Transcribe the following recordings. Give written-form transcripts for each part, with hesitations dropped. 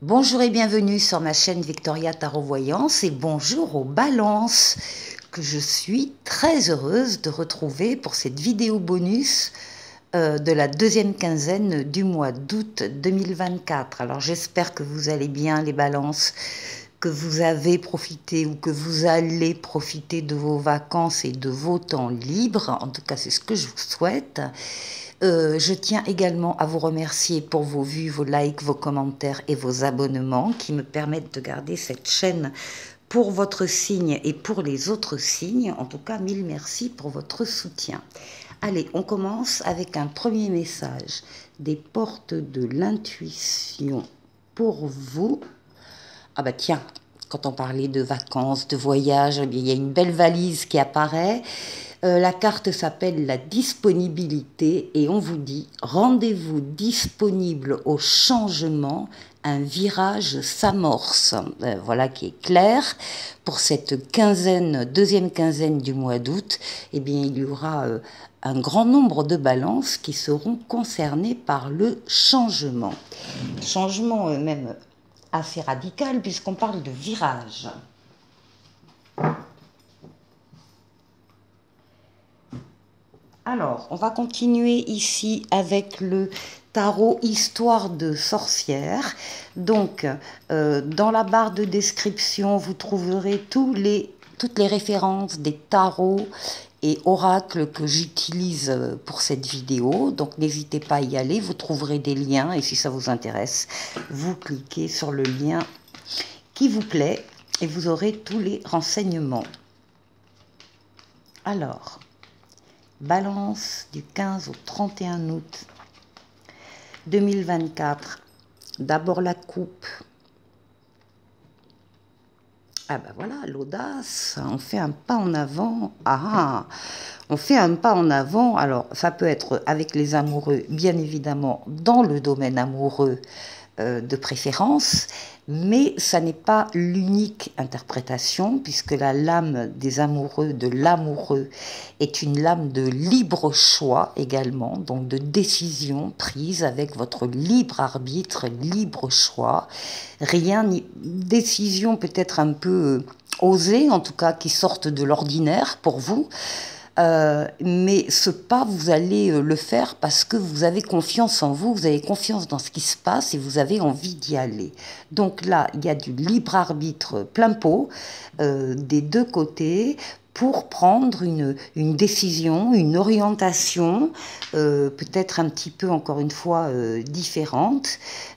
Bonjour et bienvenue sur ma chaîne Victoria Tarot Voyance et bonjour aux balances que je suis très heureuse de retrouver pour cette vidéo bonus de la deuxième quinzaine du mois d'août 2024. Alors j'espère que vous allez bien les balances, que vous avez profité ou que vous allez profiter de vos vacances et de vos temps libres. En tout cas, c'est ce que je vous souhaite. Je tiens également à vous remercier pour vos vues, vos likes, vos commentaires et vos abonnements qui me permettent de garder cette chaîne pour votre signe et pour les autres signes. En tout cas, mille merci pour votre soutien. Allez, on commence avec un premier message des portes de l'intuition pour vous. Ah bah tiens, quand on parlait de vacances, de voyages, eh bien, il y a une belle valise qui apparaît. La carte s'appelle la disponibilité et on vous dit rendez-vous disponible au changement, un virage s'amorce. Voilà qui est clair. Pour cette quinzaine, deuxième quinzaine du mois d'août, eh bien, il y aura un grand nombre de balances qui seront concernées par le changement. Changement même assez radical puisqu'on parle de virage. Alors, on va continuer ici avec le tarot Histoire de sorcière. Donc, dans la barre de description, vous trouverez toutes les références des tarots et oracles que j'utilise pour cette vidéo. Donc, n'hésitez pas à y aller, vous trouverez des liens et si ça vous intéresse, vous cliquez sur le lien qui vous plaît et vous aurez tous les renseignements. Alors, Balance du 15 au 31 août 2024. D'abord la coupe. Ah ben voilà, l'audace, on fait un pas en avant. Ah, on fait un pas en avant. Alors, ça peut être avec les amoureux, bien évidemment, dans le domaine amoureux de préférence, mais ça n'est pas l'unique interprétation, puisque la lame des amoureux, de l'amoureux, est une lame de libre choix également, donc de décision prise avec votre libre arbitre, libre choix. Rien, décision peut-être un peu osée, en tout cas qui sortent de l'ordinaire pour vous. Mais ce pas, vous allez le faire parce que vous avez confiance en vous, vous avez confiance dans ce qui se passe et vous avez envie d'y aller. Donc là, il y a du libre arbitre plein pot des deux côtés pour prendre une décision, une orientation, peut-être un petit peu, encore une fois, différente,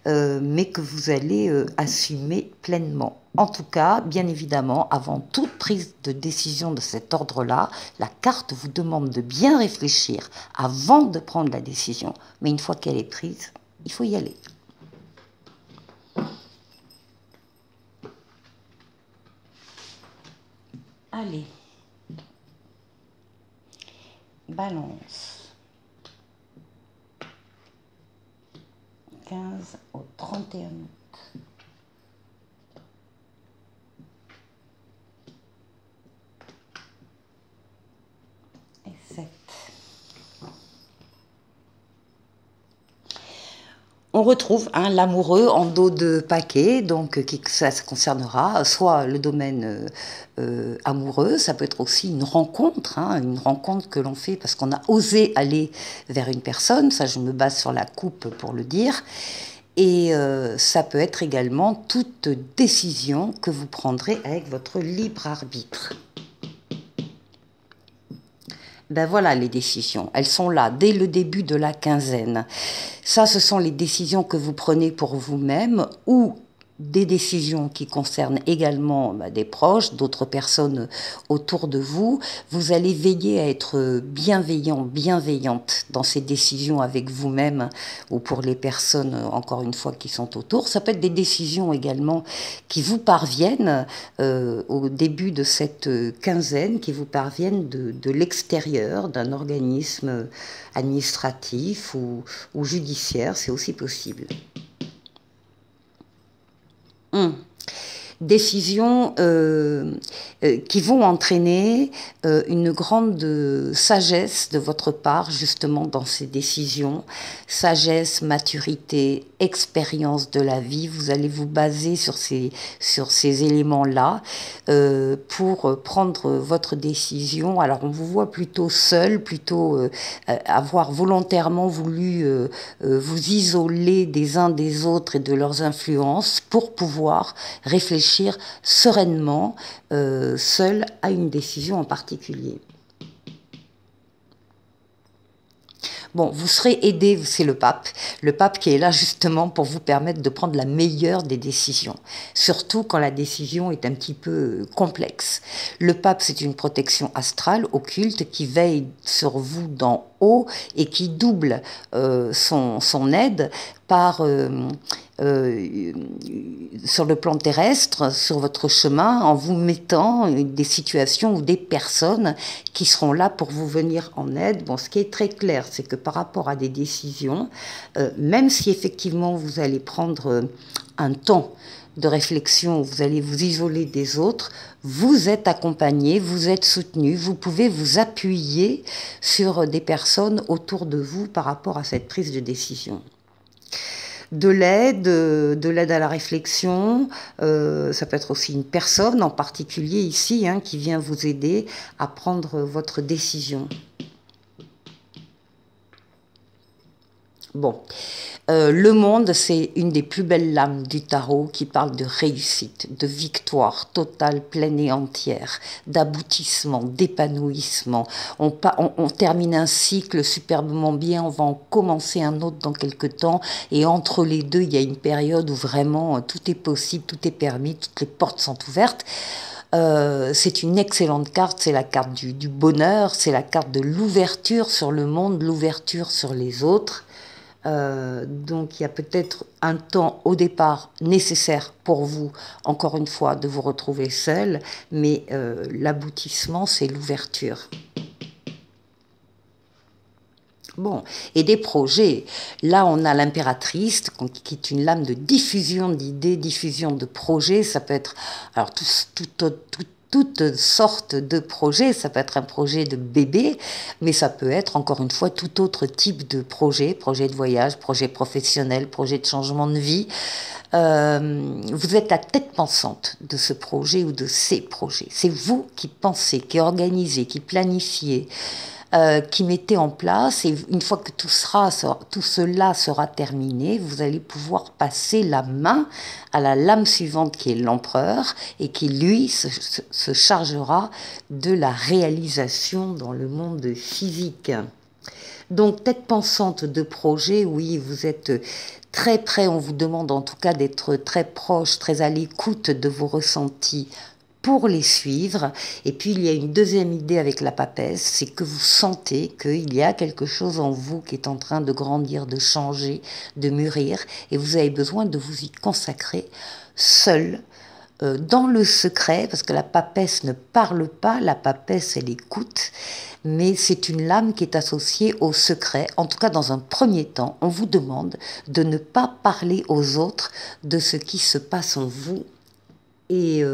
mais que vous allez assumer pleinement. En tout cas, bien évidemment, avant toute prise de décision de cet ordre-là, la carte vous demande de bien réfléchir avant de prendre la décision. Mais une fois qu'elle est prise, il faut y aller. Allez. Balance. 15 au 31 août. Et 7. On retrouve l'amoureux en dos de paquet, donc ça concernera soit le domaine amoureux, ça peut être aussi une rencontre que l'on fait parce qu'on a osé aller vers une personne, ça je me base sur la coupe pour le dire, et ça peut être également toute décision que vous prendrez avec votre libre arbitre. Ben voilà les décisions, elles sont là dès le début de la quinzaine. Ça, ce sont les décisions que vous prenez pour vous-même ou des décisions qui concernent également des proches, d'autres personnes autour de vous. Vous allez veiller à être bienveillant, bienveillante dans ces décisions avec vous-même ou pour les personnes, encore une fois, qui sont autour. Ça peut être des décisions également qui vous parviennent au début de cette quinzaine, qui vous parviennent de l'extérieur, d'un organisme administratif ou judiciaire, c'est aussi possible. Décisions qui vont entraîner une grande sagesse de votre part, justement, dans ces décisions. Sagesse, maturité, expérience de la vie. Vous allez vous baser sur ces éléments-là pour prendre votre décision. Alors, on vous voit plutôt seul, plutôt avoir volontairement voulu vous isoler des uns des autres et de leurs influences pour pouvoir réfléchir sereinement, seul à une décision en particulier. Bon, vous serez aidé, c'est le pape qui est là justement pour vous permettre de prendre la meilleure des décisions, surtout quand la décision est un petit peu complexe. Le pape, c'est une protection astrale, occulte, qui veille sur vous d'en haut et qui double son aide par sur le plan terrestre, sur votre chemin, en vous mettant des situations ou des personnes qui seront là pour vous venir en aide. Bon, ce qui est très clair, c'est que par rapport à des décisions, même si effectivement vous allez prendre un temps de réflexion, vous allez vous isoler des autres, vous êtes accompagné, vous êtes soutenu, vous pouvez vous appuyer sur des personnes autour de vous par rapport à cette prise de décision. De l'aide à la réflexion, ça peut être aussi une personne en particulier ici qui vient vous aider à prendre votre décision. Bon, le monde, c'est une des plus belles lames du tarot qui parle de réussite, de victoire totale, pleine et entière, d'aboutissement, d'épanouissement. On termine un cycle superbement bien, on va en commencer un autre dans quelques temps, et entre les deux, il y a une période où vraiment tout est possible, tout est permis, toutes les portes sont ouvertes. C'est une excellente carte, c'est la carte du bonheur, c'est la carte de l'ouverture sur le monde, l'ouverture sur les autres. Donc il y a peut-être un temps au départ nécessaire pour vous, encore une fois, de vous retrouver seul, mais l'aboutissement, c'est l'ouverture. Bon, et des projets. Là, on a l'impératrice, qui est une lame de diffusion d'idées, diffusion de projets. Ça peut être alors toutes sortes de projets. Ça peut être un projet de bébé, mais ça peut être, encore une fois, tout autre type de projet. Projet de voyage, projet professionnel, projet de changement de vie. Vous êtes la tête pensante de ce projet ou de ces projets. C'est vous qui pensez, qui organisez, qui planifiez, qui mettez en place, et une fois que tout cela sera terminé, vous allez pouvoir passer la main à la lame suivante qui est l'empereur, et qui lui se chargera de la réalisation dans le monde physique. Donc tête pensante de projet, oui, vous êtes très près, on vous demande en tout cas d'être très proche, très à l'écoute de vos ressentis pour les suivre. Et puis il y a une deuxième idée avec la papesse, c'est que vous sentez qu'il y a quelque chose en vous qui est en train de grandir, de changer, de mûrir, et vous avez besoin de vous y consacrer seul, dans le secret, parce que la papesse ne parle pas, la papesse elle écoute, mais c'est une lame qui est associée au secret. En tout cas, dans un premier temps, on vous demande de ne pas parler aux autres de ce qui se passe en vous et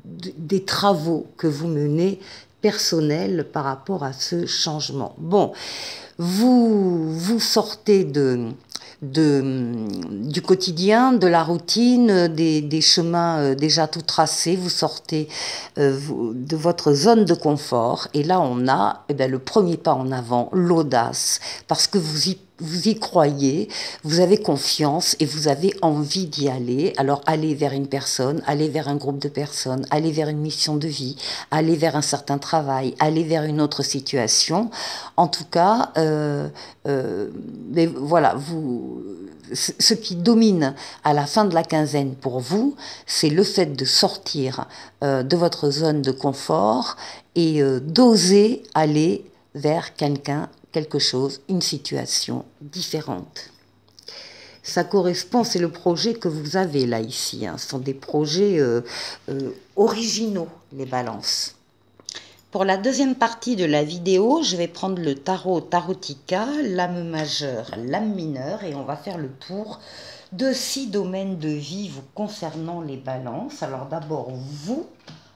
des travaux que vous menez personnels par rapport à ce changement. Bon, vous sortez du quotidien, de la routine, des chemins déjà tout tracés, vous sortez de votre zone de confort, et là on a le premier pas en avant, l'audace, parce que vous y croyez, vous avez confiance et vous avez envie d'y aller. Alors allez vers une personne, allez vers un groupe de personnes, allez vers une mission de vie, allez vers un certain travail, allez vers une autre situation. En tout cas, mais voilà, ce qui domine à la fin de la quinzaine pour vous, c'est le fait de sortir de votre zone de confort et d'oser aller vers quelque chose, une situation différente. Ça correspond, c'est le projet que vous avez là, ici. Ce sont des projets originaux, les balances. Pour la deuxième partie de la vidéo, je vais prendre le tarot Tarotica, lame majeure, lame mineure, et on va faire le tour de 6 domaines de vie vous concernant les balances. Alors d'abord, vous,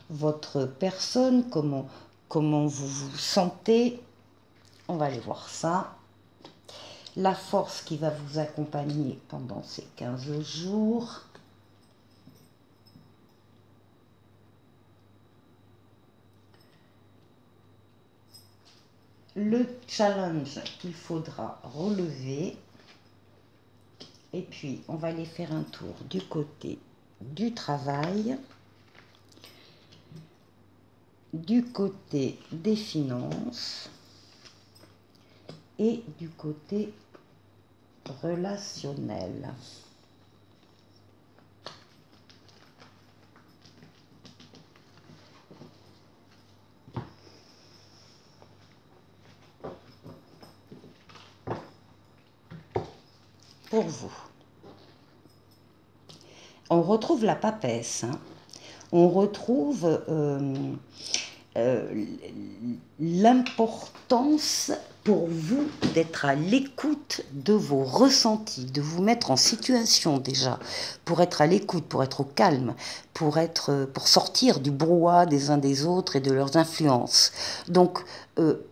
votre personne, comment vous vous sentez. On va aller voir ça. La force qui va vous accompagner pendant ces 15 jours. Le challenge qu'il faudra relever. Et puis, on va aller faire un tour du côté du travail, du côté des finances et du côté relationnel. Pour vous, on retrouve la papesse, hein. On retrouve l'importance pour vous d'être à l'écoute de vos ressentis, de vous mettre en situation déjà, pour être à l'écoute, pour être au calme, pour sortir du brouhaha des uns des autres et de leurs influences. Donc,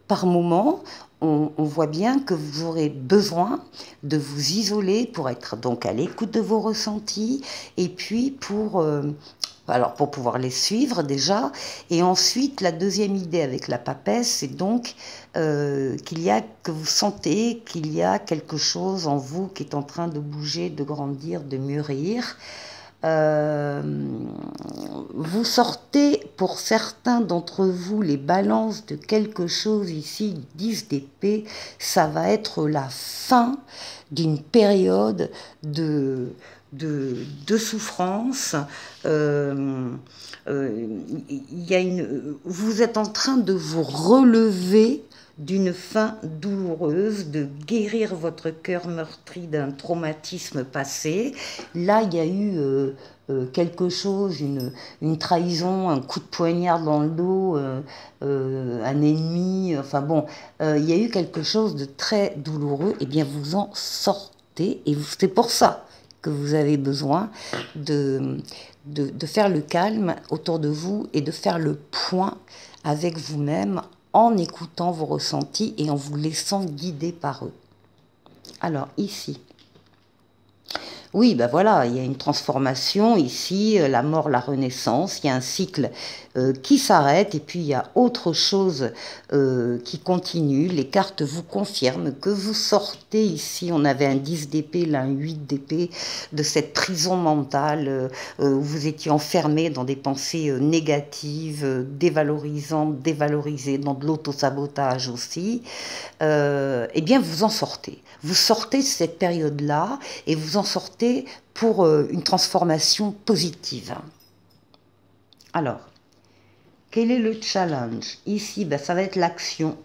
par moment, on voit bien que vous aurez besoin de vous isoler pour être donc à l'écoute de vos ressentis et puis pour pouvoir les suivre déjà. Et ensuite, la deuxième idée avec la papesse, c'est donc que vous sentez qu'il y a quelque chose en vous qui est en train de bouger, de grandir, de mûrir. Vous sortez, pour certains d'entre vous, les balances de quelque chose ici, 10 d'épée, ça va être la fin d'une période de souffrance. Vous êtes en train de vous relever d'une fin douloureuse, de guérir votre cœur meurtri d'un traumatisme passé. Là, il y a eu quelque chose, une trahison, un coup de poignard dans le dos, un ennemi, enfin bon, il y a eu quelque chose de très douloureux. Eh bien, vous en sortez, et c'est pour ça que vous avez besoin de faire le calme autour de vous et de faire le point avec vous-même en écoutant vos ressentis et en vous laissant guider par eux. Alors ici, oui, ben voilà, il y a une transformation ici, la mort, la renaissance, il y a un cycle qui s'arrête et puis il y a autre chose qui continue. Les cartes vous confirment que vous sortez ici, on avait un 10 d'épée, là un 8 d'épée, de cette prison mentale où vous étiez enfermé dans des pensées négatives, dévalorisantes, dévalorisées, dans de l'autosabotage aussi. Eh bien vous en sortez. Vous sortez de cette période-là et vous en sortez pour une transformation positive. Alors, quel est le challenge? Ici, ben, ça va être l'action.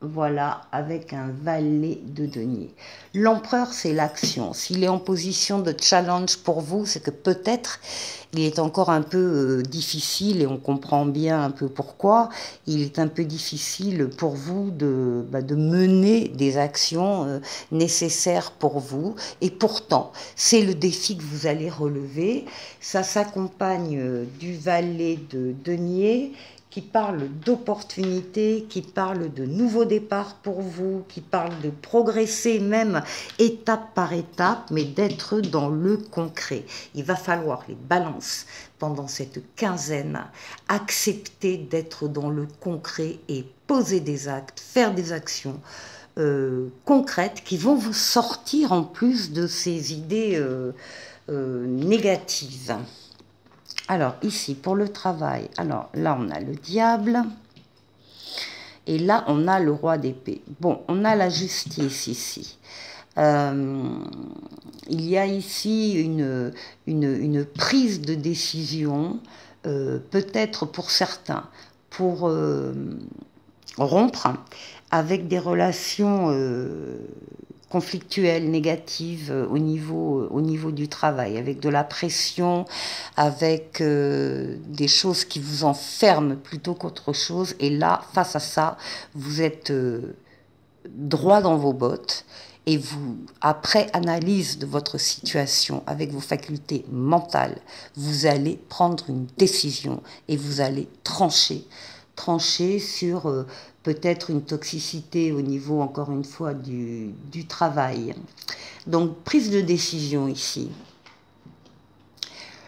Voilà, avec un valet de denier. L'empereur, c'est l'action. S'il est en position de challenge pour vous, c'est que peut-être il est encore un peu difficile, et on comprend bien un peu pourquoi, il est un peu difficile pour vous de mener des actions nécessaires pour vous. Et pourtant, c'est le défi que vous allez relever. Ça s'accompagne du valet de denier, qui parle d'opportunités, qui parle de nouveaux départs pour vous, qui parle de progresser même étape par étape, mais d'être dans le concret. Il va falloir les balances pendant cette quinzaine, accepter d'être dans le concret et poser des actes, faire des actions concrètes qui vont vous sortir en plus de ces idées négatives. Alors ici, pour le travail, alors là on a le diable, et là on a le roi d'épée. Bon, on a la justice ici. Il y a ici une prise de décision, peut-être pour certains, pour rompre avec des relations conflictuelles, négatives au niveau du travail, avec de la pression, avec des choses qui vous enferment plutôt qu'autre chose. Et là, face à ça, vous êtes droit dans vos bottes Et vous, après analyse de votre situation avec vos facultés mentales, vous allez prendre une décision et vous allez trancher sur peut-être une toxicité au niveau, encore une fois, du travail. Donc, prise de décision ici.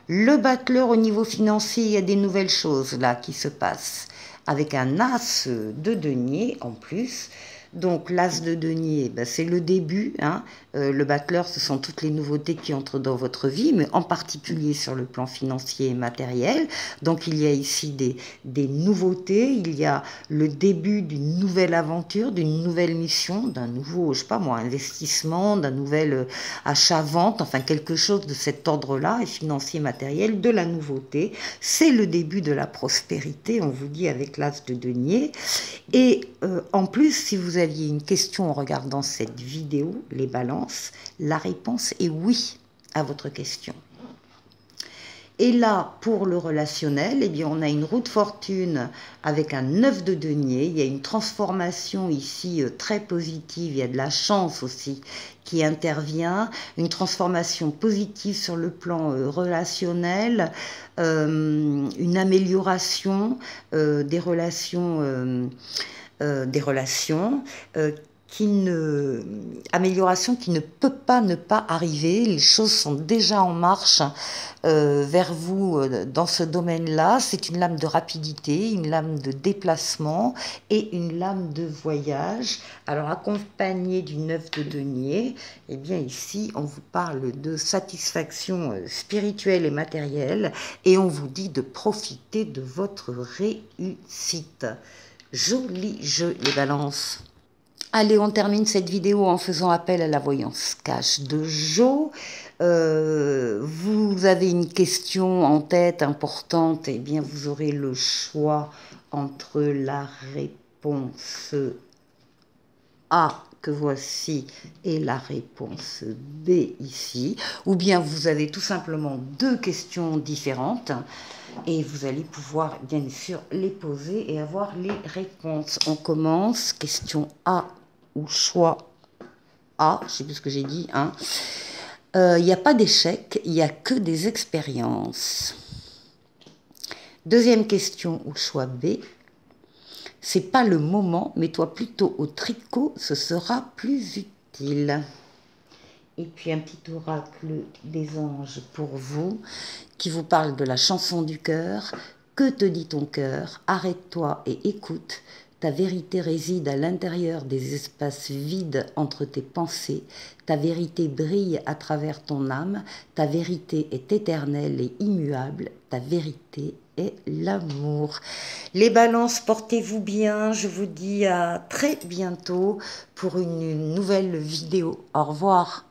Le battleur au niveau financier, il y a des nouvelles choses là qui se passent. Avec un as de denier en plus. Donc l'as de denier, ben, c'est le début. Hein. Le battleur, ce sont toutes les nouveautés qui entrent dans votre vie, mais en particulier sur le plan financier et matériel. Donc il y a ici des nouveautés, il y a le début d'une nouvelle aventure, d'une nouvelle mission, d'un nouveau, je sais pas moi, investissement, d'un nouvel achat-vente, enfin quelque chose de cet ordre-là, et financier, matériel, de la nouveauté. C'est le début de la prospérité, on vous dit avec l'as de denier. Et en plus, si vous aviez une question en regardant cette vidéo, les balances, la réponse est oui à votre question. Et là, pour le relationnel, eh bien, on a une roue de fortune avec un 9 de denier. Il y a une transformation ici très positive. Il y a de la chance aussi qui intervient. Une transformation positive sur le plan relationnel. Une amélioration des relations. Amélioration qui ne peut pas ne pas arriver. Les choses sont déjà en marche vers vous dans ce domaine-là. C'est une lame de rapidité, une lame de déplacement et une lame de voyage. Alors accompagnée du 9 de denier, eh bien ici on vous parle de satisfaction spirituelle et matérielle et on vous dit de profiter de votre réussite. Joli jeu les balances. Allez, on termine cette vidéo en faisant appel à la voyance cash de Jo. Vous avez une question en tête importante, eh bien vous aurez le choix entre la réponse A que voici et la réponse B ici, ou bien vous avez tout simplement deux questions différentes et vous allez pouvoir bien sûr les poser et avoir les réponses. On commence, question A ou choix A, je ne sais plus ce que j'ai dit, hein. Il n'y a pas d'échec, il n'y a que des expériences. Deuxième question ou choix B. C'est pas le moment, mets-toi plutôt au tricot, ce sera plus utile. Et puis un petit oracle des anges pour vous, qui vous parle de la chanson du cœur. Que te dit ton cœur? Arrête-toi et écoute. Ta vérité réside à l'intérieur des espaces vides entre tes pensées. Ta vérité brille à travers ton âme. Ta vérité est éternelle et immuable. Ta vérité est l'amour. Les balances, portez-vous bien. Je vous dis à très bientôt pour une nouvelle vidéo. Au revoir.